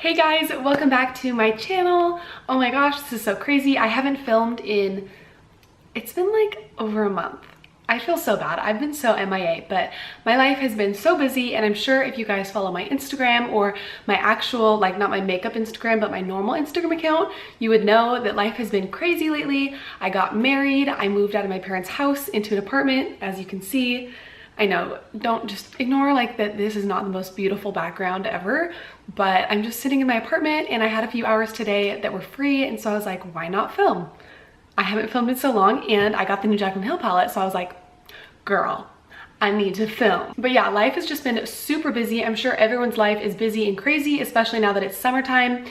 Hey guys, welcome back to my channel. Oh my gosh, this is so crazy. I haven't filmed in, it's been like over a month. I feel so bad. I've been so MIA, but my life has been so busy, and I'm sure if you guys follow my Instagram or my actual, like not my makeup Instagram, but my normal Instagram account, you would know that life has been crazy lately. I got married, I moved out of my parents' house into an apartment, as you can see. I know, don't just ignore like that this is not the most beautiful background ever, but I'm just sitting in my apartment and I had a few hours today that were free, and so I was like, why not film? I haven't filmed in so long, and I got the new Jaclyn Hill palette, so I was like, girl, I need to film. But yeah, life has just been super busy. I'm sure everyone's life is busy and crazy, especially now that it's summertime.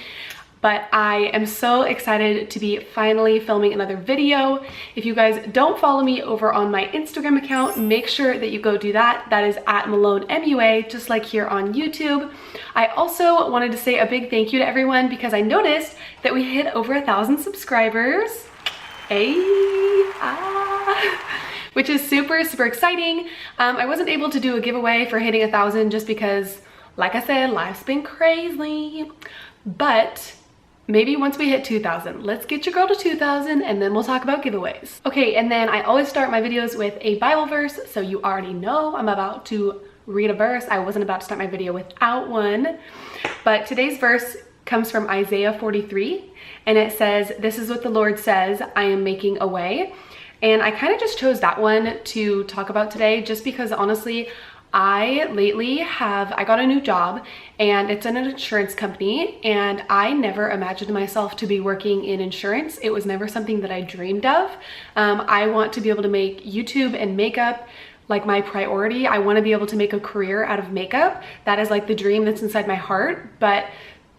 But I am so excited to be finally filming another video. If you guys don't follow me over on my Instagram account, make sure that you go do that. That is at MaloneMUA, just like here on YouTube. I also wanted to say a big thank you to everyone because I noticed that we hit over 1,000 subscribers. Which is super exciting. I wasn't able to do a giveaway for hitting 1,000 just because, like I said, life's been crazy. But maybe once we hit 2,000, let's get your girl to 2,000 and then we'll talk about giveaways. Okay, and then I always start my videos with a Bible verse, so you already know I'm about to read a verse. I wasn't about to start my video without one. But today's verse comes from Isaiah 43, and it says, "This is what the Lord says, I am making a way." And I kind of just chose that one to talk about today just because honestly, I got a new job, and it's in an insurance company, and I never imagined myself to be working in insurance. It was never something that I dreamed of. I want to be able to make YouTube and makeup like my priority. I want to be able to make a career out of makeup. That is like the dream that's inside my heart. But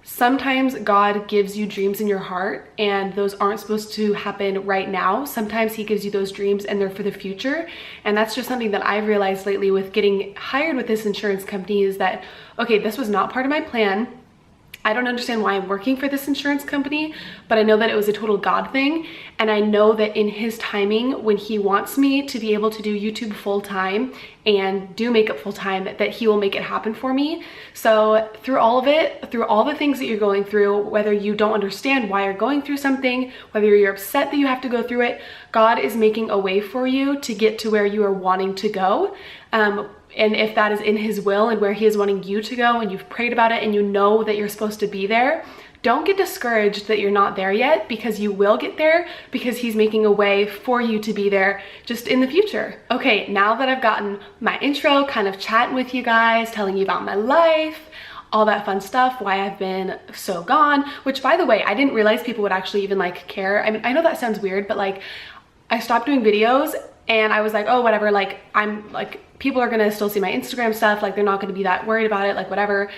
sometimes God gives you dreams in your heart, and those aren't supposed to happen right now. Sometimes he gives you those dreams and they're for the future. And that's just something that I've realized lately with getting hired with this insurance company, is that, okay, this was not part of my plan. I don't understand why I'm working for this insurance company, but I know that it was a total God thing. And I know that in his timing, when he wants me to be able to do YouTube full time and do makeup full time, that he will make it happen for me. So through all of it, through all the things that you're going through, whether you don't understand why you're going through something, whether you're upset that you have to go through it, God is making a way for you to get to where you are wanting to go. And if that is in his will and where he is wanting you to go, and you've prayed about it and you know that you're supposed to be there, don't get discouraged that you're not there yet, because you will get there, because he's making a way for you to be there just in the future. Okay, now that I've gotten my intro, kind of chatting with you guys, telling you about my life, all that fun stuff, why I've been so gone, which by the way, I didn't realize people would actually even like care. I mean, I know that sounds weird, but like I stopped doing videos and I was like, oh, whatever, like I'm like, people are gonna still see my Instagram stuff, like they're not gonna be that worried about it, like whatever.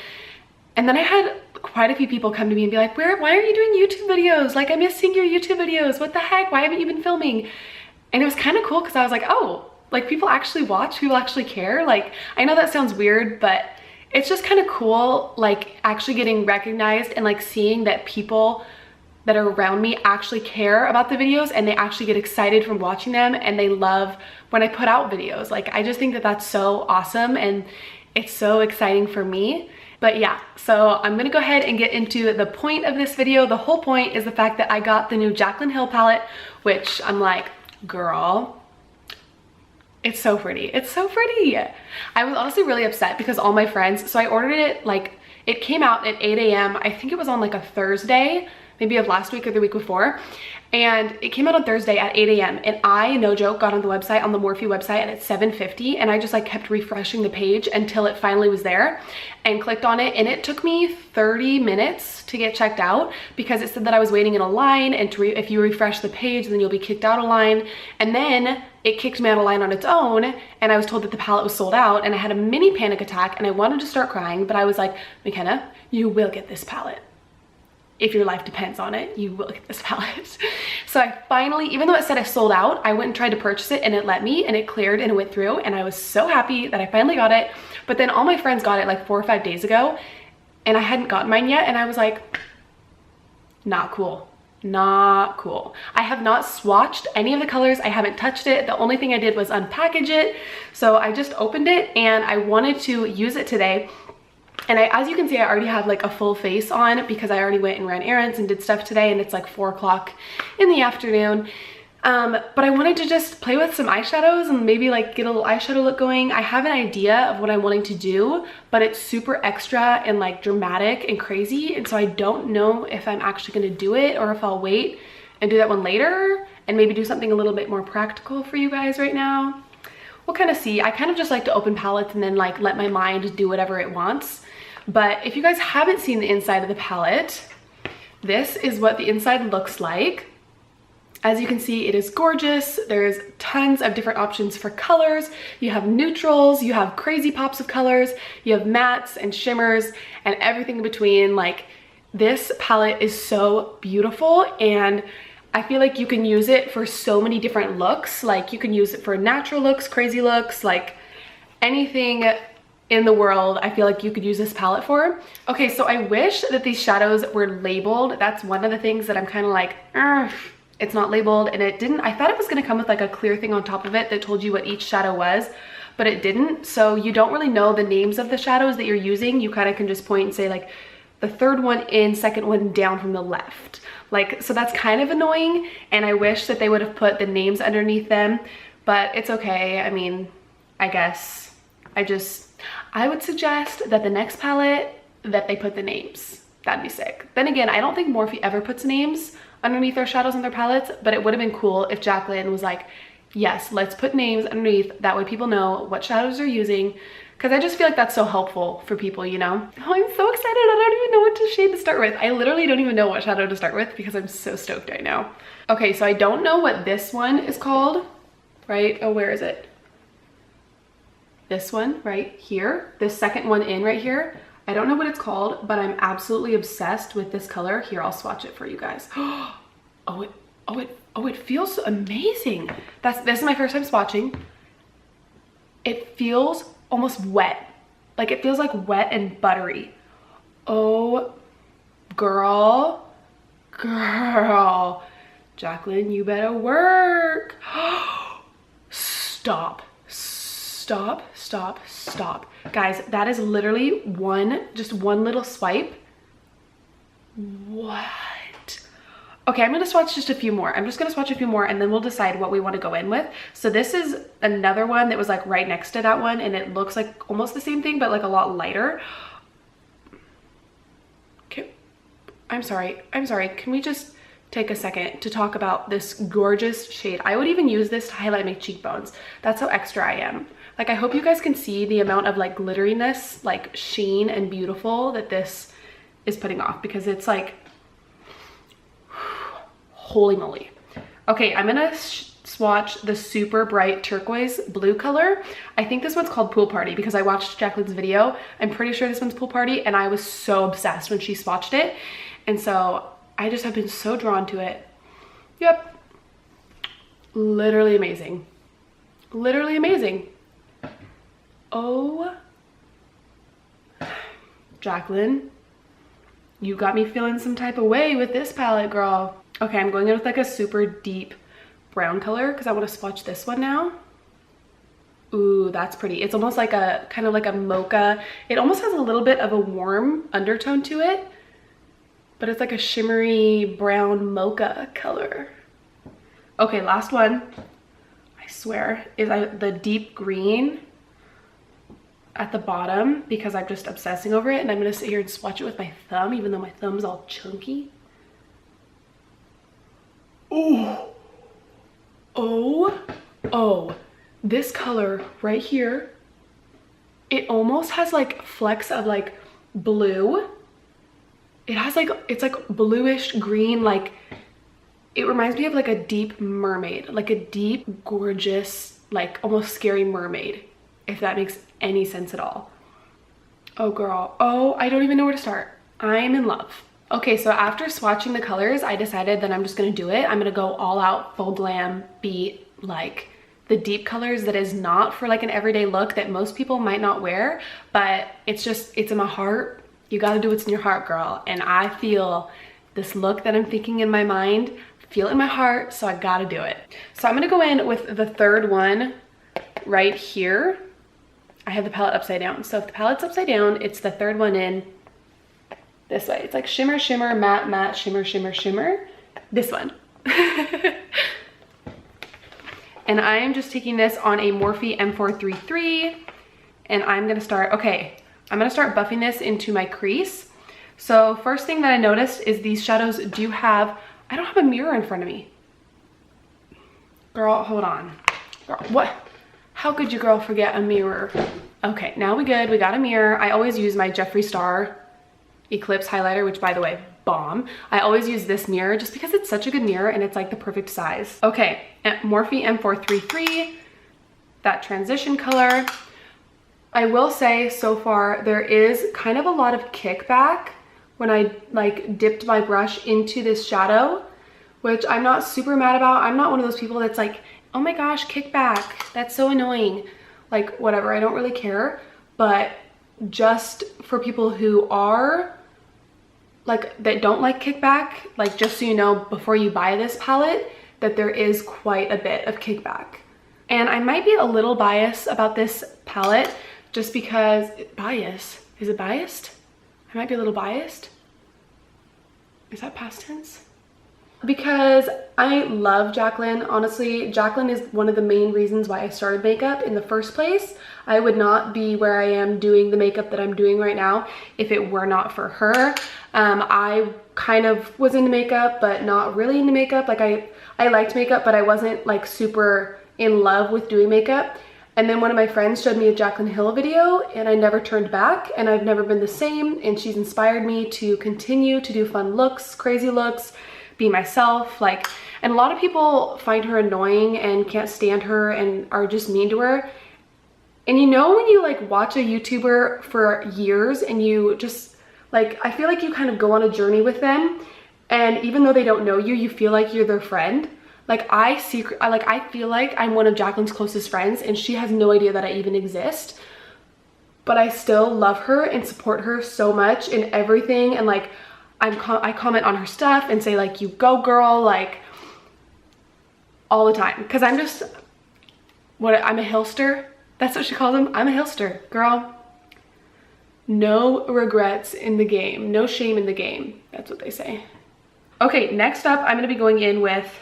And then I had quite a few people come to me and be like, why aren't you doing YouTube videos? Like, I'm missing your YouTube videos. What the heck? Why haven't you been filming? And it was kind of cool because I was like, oh, like people actually watch, people actually care. Like, I know that sounds weird, but it's just kind of cool, like actually getting recognized and like seeing that people that are around me actually care about the videos, and they actually get excited from watching them, and they love when I put out videos. Like, I just think that that's so awesome, and it's so exciting for me. But yeah, so I'm gonna go ahead and get into the point of this video. The whole point is the fact that I got the new Jaclyn Hill palette, which I'm like, girl, it's so pretty. It's so pretty. I was honestly really upset because all my friends, so I ordered it, like it came out at 8 a.m. I think it was on like a Thursday, maybe of last week or the week before. And it came out on Thursday at 8 a.m. and I, no joke, got on the website, on the Morphe website, and at 7:50, and I just like kept refreshing the page until it finally was there, and clicked on it, and it took me 30 minutes to get checked out because it said that I was waiting in a line, and if you refresh the page, then you'll be kicked out of line. And then it kicked me out of line on its own, and I was told that the palette was sold out, and I had a mini panic attack, and I wanted to start crying, but I was like, McKenna, you will get this palette. If your life depends on it, you will get this palette. So I finally, even though it said I sold out, I went and tried to purchase it, and it let me, and it cleared, and it went through, and I was so happy that I finally got it. But then all my friends got it like 4 or 5 days ago, and I hadn't gotten mine yet, and I was like, not cool. Not cool. I have not swatched any of the colors. I haven't touched it. The only thing I did was unpackage it. So I just opened it, and I wanted to use it today. And as you can see, I already have like a full face on because I already went and ran errands and did stuff today, and it's like 4 o'clock in the afternoon. But I wanted to just play with some eyeshadows and maybe like get a little eyeshadow look going. I have an idea of what I'm wanting to do, but it's super extra and like dramatic and crazy. And so I don't know if I'm actually gonna do it or if I'll wait and do that one later and maybe do something a little bit more practical for you guys right now. We'll kind of see. I kind of just like to open palettes and then like let my mind do whatever it wants. But if you guys haven't seen the inside of the palette, this is what the inside looks like. As you can see, it is gorgeous. There's tons of different options for colors. You have neutrals, you have crazy pops of colors, you have mattes and shimmers and everything in between. Like, this palette is so beautiful, and I feel like you can use it for so many different looks. Like, you can use it for natural looks, crazy looks, like anything in the world I feel like you could use this palette for. Okay, so I wish that these shadows were labeled. That's one of the things that I'm kind of like, it's not labeled, and it didn't. I thought it was gonna come with like a clear thing on top of it that told you what each shadow was, but it didn't. So you don't really know the names of the shadows that you're using. You kind of can just point and say like the third one in, second one down from the left. Like, so that's kind of annoying, and I wish that they would have put the names underneath them, but it's okay. I mean, I guess I would suggest that the next palette that they put the names. That'd be sick. Then again, I don't think Morphe ever puts names underneath their shadows on their palettes, but it would have been cool if Jaclyn was like, yes, let's put names underneath. That way people know what shadows they're using, because I just feel like that's so helpful for people, you know? Oh, I'm so excited. I don't even know what shade to start with. I literally don't even know what shadow to start with because I'm so stoked right now. Okay, so I don't know what this one is called, right? Oh, where is it? This one right here, this second one in right here. I don't know what it's called, but I'm absolutely obsessed with this color. Here, I'll swatch it for you guys. Oh, it feels amazing. This is my first time swatching. It feels almost wet. Like, it feels like wet and buttery. Oh, girl. Jaclyn, you better work. Stop. Guys, that is literally just one little swipe. What? Okay, I'm gonna swatch just a few more. I'm just gonna swatch a few more and then we'll decide what we want to go in with. So this is another one that was like right next to that one, and it looks like almost the same thing, but like a lot lighter. Okay, I'm sorry. Can we just take a second to talk about this gorgeous shade? I would even use this to highlight my cheekbones. That's how extra I am. Like, I hope you guys can see the amount of like glitteriness, like sheen and beautiful that this is putting off, because it's like, holy moly. Okay, I'm gonna swatch the super bright turquoise blue color. I think this one's called Pool Party because I watched Jaclyn's video. I'm pretty sure this one's Pool Party, and I was so obsessed when she swatched it. And so I just have been so drawn to it. Yep. Literally amazing. Literally amazing. Oh, Jaclyn, you got me feeling some type of way with this palette, girl. Okay, I'm going in with like a super deep brown color because I want to swatch this one now. Ooh, that's pretty. It's almost like a kind of like a mocha. It almost has a little bit of a warm undertone to it, but it's like a shimmery brown mocha color. Okay, last one, I swear, is the deep green at the bottom because I'm just obsessing over it, and I'm gonna sit here and swatch it with my thumb, even though my thumb's all chunky. Oh, this color right here, it almost has like flecks of like blue. It has like, it's like bluish green, like it reminds me of like a deep mermaid, like a deep, gorgeous, like almost scary mermaid, if that makes any sense at all. Oh girl, oh, I don't even know where to start. I'm in love. Okay, so after swatching the colors, I decided that I'm just gonna do it. I'm gonna go all out, full glam, be like the deep colors that is not for like an everyday look that most people might not wear, but it's just, it's in my heart. You gotta do what's in your heart, girl. And I feel this look that I'm thinking in my mind, feel it in my heart, so I gotta do it. So I'm gonna go in with the third one right here. I have the palette upside down. So if the palette's upside down, it's the third one in this way. It's like shimmer, shimmer, matte, matte, shimmer, shimmer, shimmer. This one. And I am just taking this on a Morphe M433, and I'm gonna start, okay, I'm gonna start buffing this into my crease. So first thing that I noticed is these shadows do have, I don't have a mirror in front of me. Girl, hold on. Girl, what? How could you, girl, forget a mirror? Okay, now we good, we got a mirror. I always use my Jeffree Star Eclipse highlighter, which by the way, bomb. I always use this mirror just because it's such a good mirror and it's like the perfect size. Okay, Morphe M433, that transition color. I will say so far there is kind of a lot of kickback when I like dipped my brush into this shadow, which I'm not super mad about. I'm not one of those people that's like, oh my gosh, kickback, that's so annoying. Like whatever, I don't really care. But just for people who are like, that don't like kickback, like just so you know before you buy this palette that there is quite a bit of kickback. And I might be a little biased about this palette just because, is it biased? I might be a little biased. Is that past tense? Because I love Jaclyn. Honestly, Jaclyn is one of the main reasons why I started makeup in the first place. I would not be where I am doing the makeup that I'm doing right now if it were not for her. I kind of was into makeup, but not really into makeup. Like I liked makeup, but I wasn't like super in love with doing makeup. And then one of my friends showed me a Jaclyn Hill video and I never turned back, and I've never been the same. And she's inspired me to continue to do fun looks, crazy looks, be myself. Like, and a lot of people find her annoying and can't stand her and are just mean to her. And you know, when you like watch a YouTuber for years and you just like, I feel like you kind of go on a journey with them, and even though they don't know you, you feel like you're their friend. Like I feel like I'm one of Jaclyn's closest friends and she has no idea that I even exist. But I still love her and support her so much in everything, and like I comment on her stuff and say like, you go girl, like all the time. Cause I'm just, I'm a hillster. That's what she calls them. I'm a hillster, girl. No regrets in the game. No shame in the game. That's what they say. Okay, next up, I'm gonna be going in with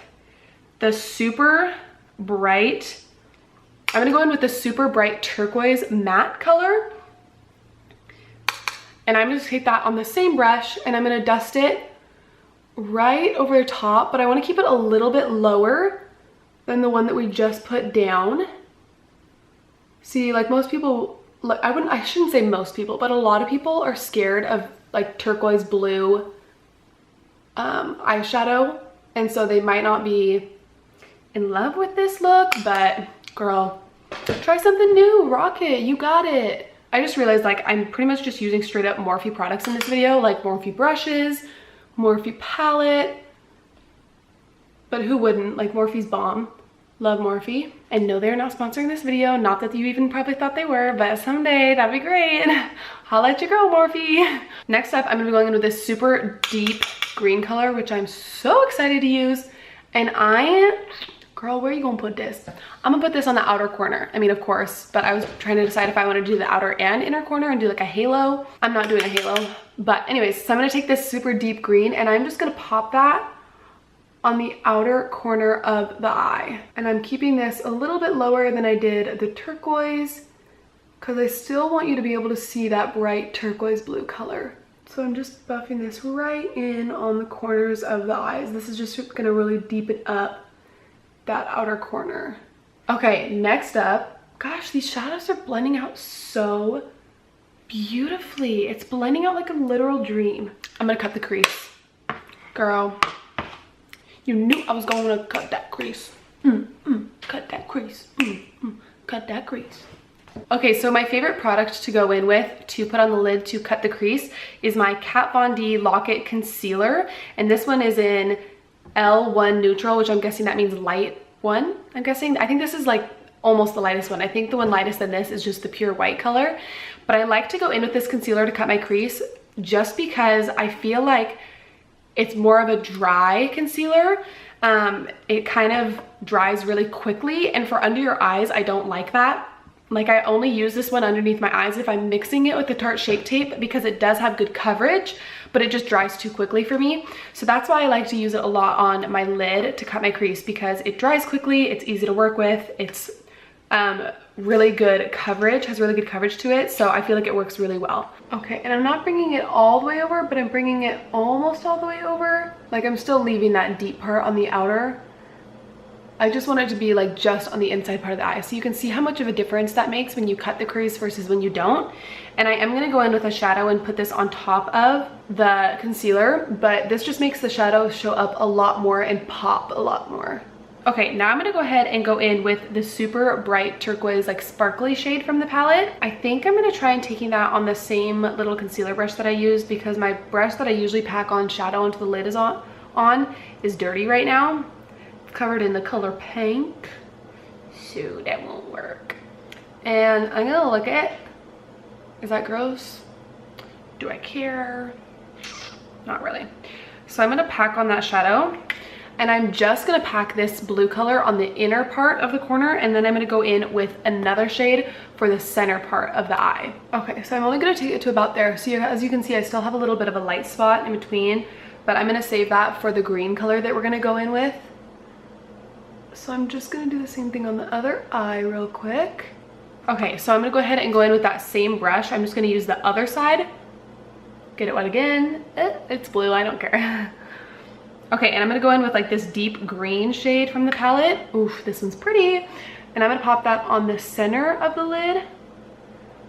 the super bright, I'm gonna go in with the super bright turquoise matte color. And I'm gonna take that on the same brush and I'm gonna dust it right over the top, but I wanna keep it a little bit lower than the one that we just put down. See, like most people, like I shouldn't say most people, but a lot of people are scared of like turquoise blue eyeshadow. And so they might not be in love with this look, but girl, try something new, rock it, you got it. I just realized like I'm pretty much just using straight up Morphe products in this video, like Morphe brushes, Morphe palette, but who wouldn't? Like Morphe's bomb. Love Morphe. And no, they're not sponsoring this video. Not that you even probably thought they were, but someday that'd be great. Holla at your girl, Morphe. Next up, I'm gonna be going in with this super deep green color, which I'm so excited to use. And girl, where are you gonna put this? I'm gonna put this on the outer corner. I mean, of course, but I was trying to decide if I want to do the outer and inner corner and do like a halo. I'm not doing a halo. But anyways, so I'm gonna take this super deep green and I'm just gonna pop that on the outer corner of the eye. And I'm keeping this a little bit lower than I did the turquoise because I still want you to be able to see that bright turquoise blue color. So I'm just buffing this right in on the corners of the eyes. This is just gonna really deepen up that outer corner. Okay, next up, gosh, these shadows are blending out so beautifully. It's blending out like a literal dream. I'm gonna cut the crease. Girl, you knew I was going to cut that crease. Cut that crease. Cut that crease. Okay, so my favorite product to go in with to put on the lid to cut the crease is my Kat Von D Lock-It Concealer. And this one is in L1 Neutral, which I'm guessing that means light one. I'm guessing. I think this is like almost the lightest one. I think the one lightest than this is just the pure white color. But I like to go in with this concealer to cut my crease just because I feel like it's more of a dry concealer. It kind of dries really quickly, and for under your eyes, I don't like that. Like I only use this one underneath my eyes if I'm mixing it with the Tarte Shape Tape because it does have good coverage, but it just dries too quickly for me. So that's why I like to use it a lot on my lid to cut my crease, because it dries quickly, it's easy to work with, it's really good coverage, has really good coverage to it. So I feel like it works really well. Okay, and I'm not bringing it all the way over, but I'm bringing it almost all the way over. Like I'm still leaving that deep part on the outer. I just want it to be like just on the inside part of the eye. So you can see how much of a difference that makes when you cut the crease versus when you don't. And I am gonna go in with a shadow and put this on top of the concealer, but this just makes the shadow show up a lot more and pop a lot more. Okay, now I'm gonna go ahead and go in with the super bright turquoise, like sparkly shade from the palette. I think I'm gonna try and taking that on the same little concealer brush that I used, because my brush that I usually pack on shadow onto the lid is dirty right now. Covered in the color pink, so that won't work. And I'm gonna look at it. Is that gross? Do I care? Not really. So I'm gonna pack on that shadow, and I'm just gonna pack this blue color on the inner part of the corner, and then I'm gonna go in with another shade for the center part of the eye. Okay, so I'm only gonna take it to about there. So as you can see, I still have a little bit of a light spot in between, but I'm gonna save that for the green color that we're gonna go in with. So I'm just gonna do the same thing on the other eye real quick. Okay, so I'm gonna go ahead and go in with that same brush. I'm just gonna use the other side. Get it wet again. It's blue, I don't care. Okay, and I'm gonna go in with like this deep green shade from the palette. Oof, this one's pretty. And I'm gonna pop that on the center of the lid.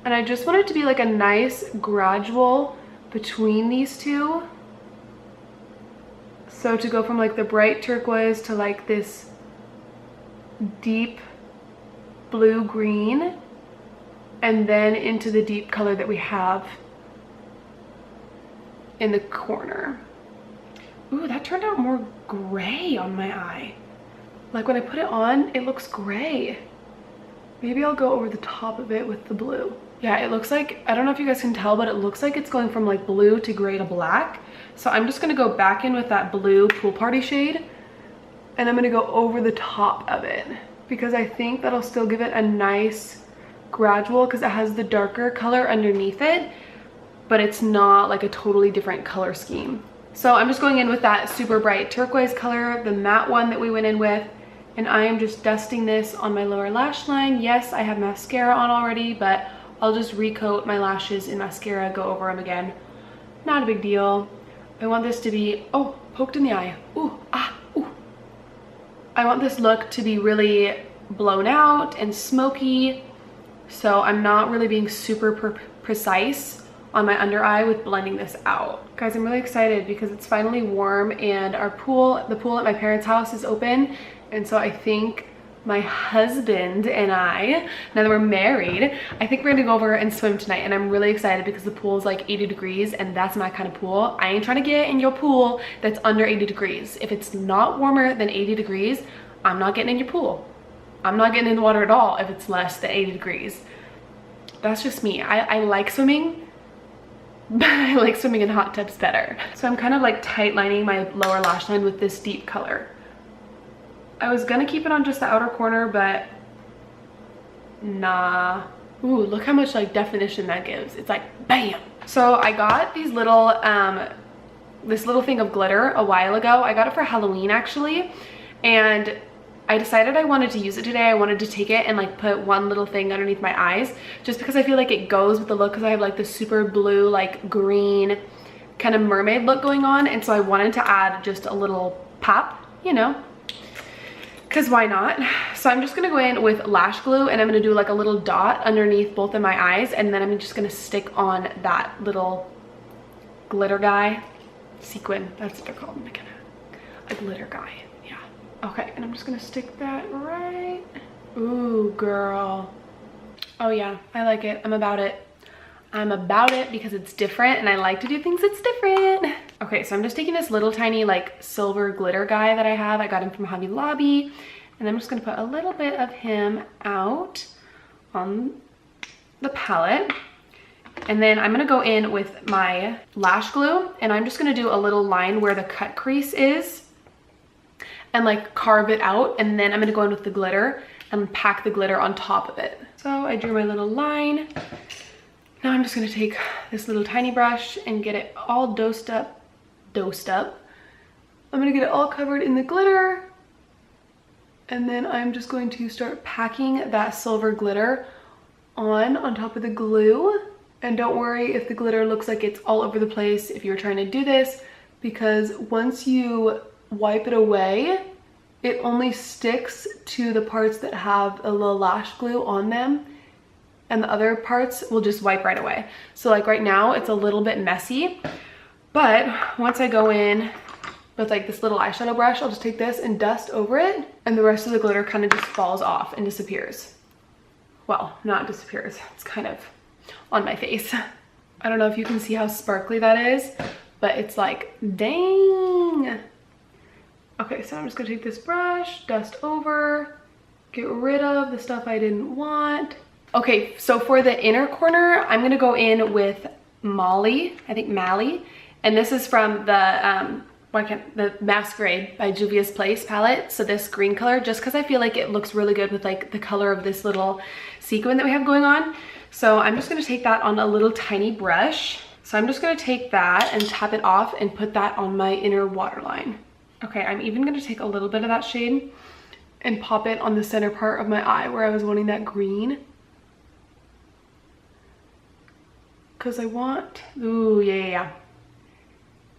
And I just want it to be like a nice gradual between these two. So to go from like the bright turquoise to like this deep blue green, and then into the deep color that we have in the corner. Ooh, that turned out more gray on my eye. Like when I put it on, it looks gray. Maybe I'll go over the top of it with the blue. Yeah, it looks like, I don't know if you guys can tell, but it looks like it's going from like blue to gray to black. So I'm just gonna go back in with that blue Pool Party shade, and I'm gonna go over the top of it, because I think that'll still give it a nice gradual, because it has the darker color underneath it, but it's not like a totally different color scheme. So I'm just going in with that super bright turquoise color, the matte one that we went in with, and I am just dusting this on my lower lash line. Yes, I have mascara on already, but I'll just recoat my lashes in mascara, go over them again. Not a big deal. I want this to be, oh, poked in the eye. Ooh, ah, ooh. I want this look to be really blown out and smoky, so I'm not really being super precise on my under eye with blending this out. Guys, I'm really excited because it's finally warm, and the pool at my parents' house is open, and so I think my husband and I, now that we're married, I think we're gonna go over and swim tonight, and I'm really excited because the pool is like 80 degrees, and that's my kind of pool. I ain't trying to get in your pool that's under 80 degrees. If it's not warmer than 80 degrees, I'm not getting in your pool. I'm not getting in the water at all if it's less than 80 degrees. That's just me. I like swimming, but I like swimming in hot tubs better. So I'm kind of like tight lining my lower lash line with this deep color. I was gonna keep it on just the outer corner, but nah. Ooh, look how much like definition that gives. It's like bam. So I got these little this little thing of glitter a while ago. I got it for Halloween actually, and I decided I wanted to use it today. I wanted to take it and like put one little thing underneath my eyes, just because I feel like it goes with the look, because I have like this super blue, like green kind of mermaid look going on, and so I wanted to add just a little pop, you know, because why not? So I'm just gonna go in with lash glue, and I'm gonna do like a little dot underneath both of my eyes, and then I'm just gonna stick on that little glitter guy. Sequin, that's what they're called, McKenna. A glitter guy, yeah. Okay, and I'm just gonna stick that right. Ooh, girl. Oh yeah, I like it, I'm about it. I'm about it because it's different, and I like to do things that's different. Okay, so I'm just taking this little tiny like silver glitter guy that I have. I got him from Hobby Lobby, and I'm just gonna put a little bit of him out on the palette. And then I'm gonna go in with my lash glue, and I'm just gonna do a little line where the cut crease is and like carve it out, and then I'm gonna go in with the glitter and pack the glitter on top of it. So I drew my little line. Now I'm just gonna take this little tiny brush and get it all dosed up. I'm gonna get it all covered in the glitter. And then I'm just going to start packing that silver glitter on top of the glue. And don't worry if the glitter looks like it's all over the place if you're trying to do this, because once you wipe it away, it only sticks to the parts that have a little lash glue on them, and the other parts will just wipe right away. So like right now it's a little bit messy, but once I go in with like this little eyeshadow brush, I'll just take this and dust over it, and the rest of the glitter kind of just falls off and disappears. Well, not disappears, it's kind of on my face. I don't know if you can see how sparkly that is, but it's like, dang. Okay, so I'm just gonna take this brush, dust over, get rid of the stuff I didn't want. Okay, so for the inner corner, I'm gonna go in with Mali, and this is from the the Masquerade by Juvia's Place palette. So this green color, just because I feel like it looks really good with like the color of this little sequin that we have going on. So I'm just gonna take that on a little tiny brush. So I'm just gonna take that and tap it off and put that on my inner waterline. Okay, I'm even gonna take a little bit of that shade and pop it on the center part of my eye where I was wanting that green. Cause I want, ooh, yeah.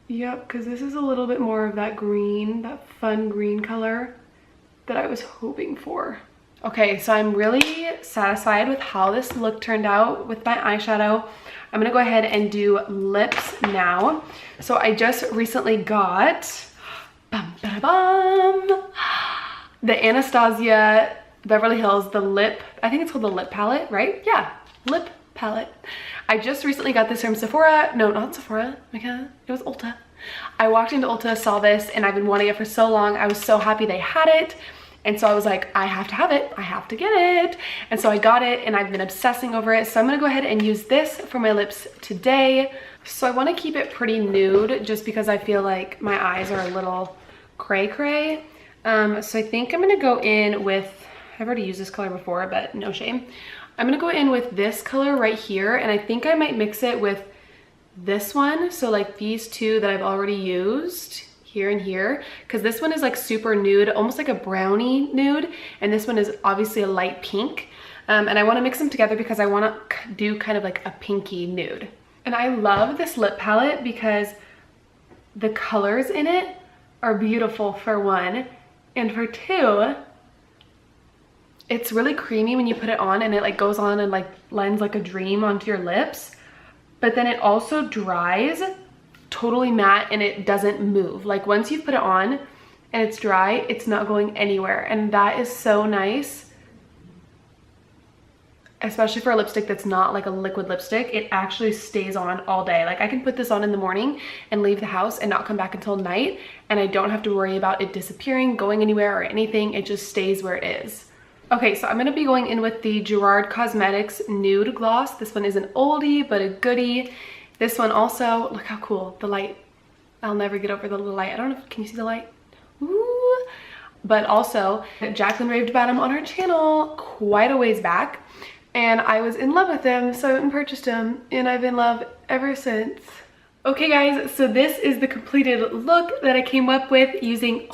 Yep, because this is a little bit more of that green, that fun green color that I was hoping for. Okay, so I'm really satisfied with how this look turned out with my eyeshadow. I'm gonna go ahead and do lips now. So I just recently got the Anastasia Beverly Hills, the lip, I think it's called the lip palette, right? Yeah, lip palette. I just recently got this from Sephora. No, not Sephora, it was Ulta. I walked into Ulta, saw this, and I've been wanting it for so long. I was so happy they had it. And so I was like, I have to have it, I have to get it. And so I got it, and I've been obsessing over it. So I'm gonna go ahead and use this for my lips today. So I wanna keep it pretty nude just because I feel like my eyes are a little cray-cray. So I think I'm gonna go in with, I've already used this color before, but no shame. I'm gonna go in with this color right here, and I think I might mix it with this one. So like these two that I've already used here and here, because this one is like super nude, almost like a brownie nude, and this one is obviously a light pink. And I wanna mix them together because I wanna do kind of like a pinky nude. And I love this lip palette because the colors in it are beautiful for one, and for two, it's really creamy when you put it on, and it like goes on and like blends like a dream onto your lips. But then it also dries totally matte, and it doesn't move. Like once you put it on and it's dry, it's not going anywhere. And that is so nice, especially for a lipstick that's not like a liquid lipstick. It actually stays on all day. Like I can put this on in the morning and leave the house and not come back until night, and I don't have to worry about it disappearing, going anywhere or anything. It just stays where it is. Okay, so I'm gonna be going in with the Gerard Cosmetics Nude Gloss. This one is an oldie, but a goodie. This one also, look how cool, the light. I'll never get over the light. I don't know, can you see the light? Ooh. But also, Jaclyn raved about him on her channel quite a ways back, and I was in love with him, so I went and purchased him, and I've been in love ever since. Okay guys, so this is the completed look that I came up with using,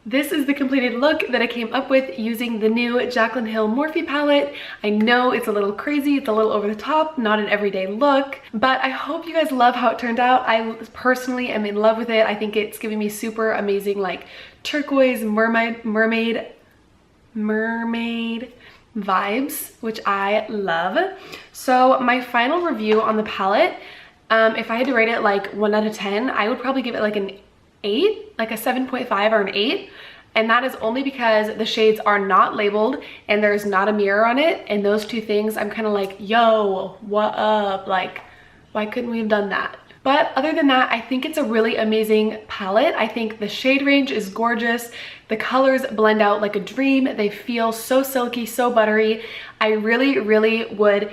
This is the completed look that I came up with using the new Jaclyn Hill Morphe palette. I know it's a little crazy, it's a little over the top, not an everyday look, but I hope you guys love how it turned out. I personally am in love with it. I think it's giving me super amazing like turquoise mermaid vibes, which I love. So my final review on the palette, if I had to rate it like 1 out of 10, I would probably give it like an 8, like a 7.5 or an 8, and that is only because the shades are not labeled and there's not a mirror on it, and those two things I'm kind of like, yo, what up, like why couldn't we have done that? But other than that, I think it's a really amazing palette. I think the shade range is gorgeous. The colors blend out like a dream. They feel so silky, so buttery. I really would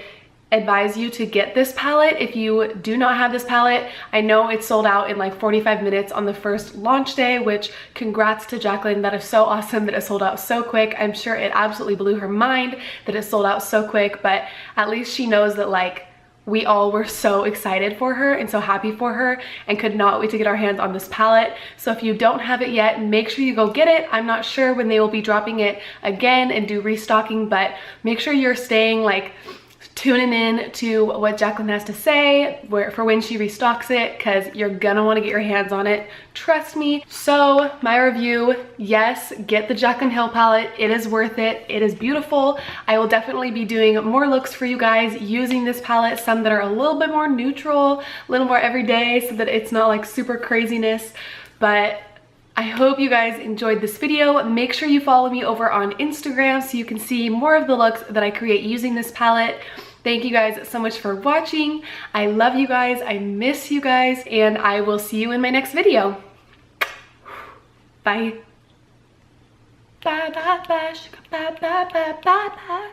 advise you to get this palette if you do not have this palette. I know it's sold out in like 45 minutes on the first launch day, which congrats to Jaclyn. That is so awesome that it sold out so quick. I'm sure it absolutely blew her mind that it sold out so quick, but at least she knows that like we all were so excited for her and so happy for her and could not wait to get our hands on this palette. So if you don't have it yet, make sure you go get it. I'm not sure when they will be dropping it again and do restocking, but make sure you're staying like tuning in to what Jaclyn has to say for when she restocks it, because you're gonna want to get your hands on it, trust me. So my review, yes, get the Jaclyn Hill palette. It is worth it. It is beautiful. I will definitely be doing more looks for you guys using this palette, some that are a little bit more neutral, a little more everyday, so that it's not like super craziness. But I hope you guys enjoyed this video. Make sure you follow me over on Instagram so you can see more of the looks that I create using this palette. Thank you guys so much for watching. I love you guys. I miss you guys, and I will see you in my next video. Bye. Bye, bye, bye, bye, bye, bye, bye.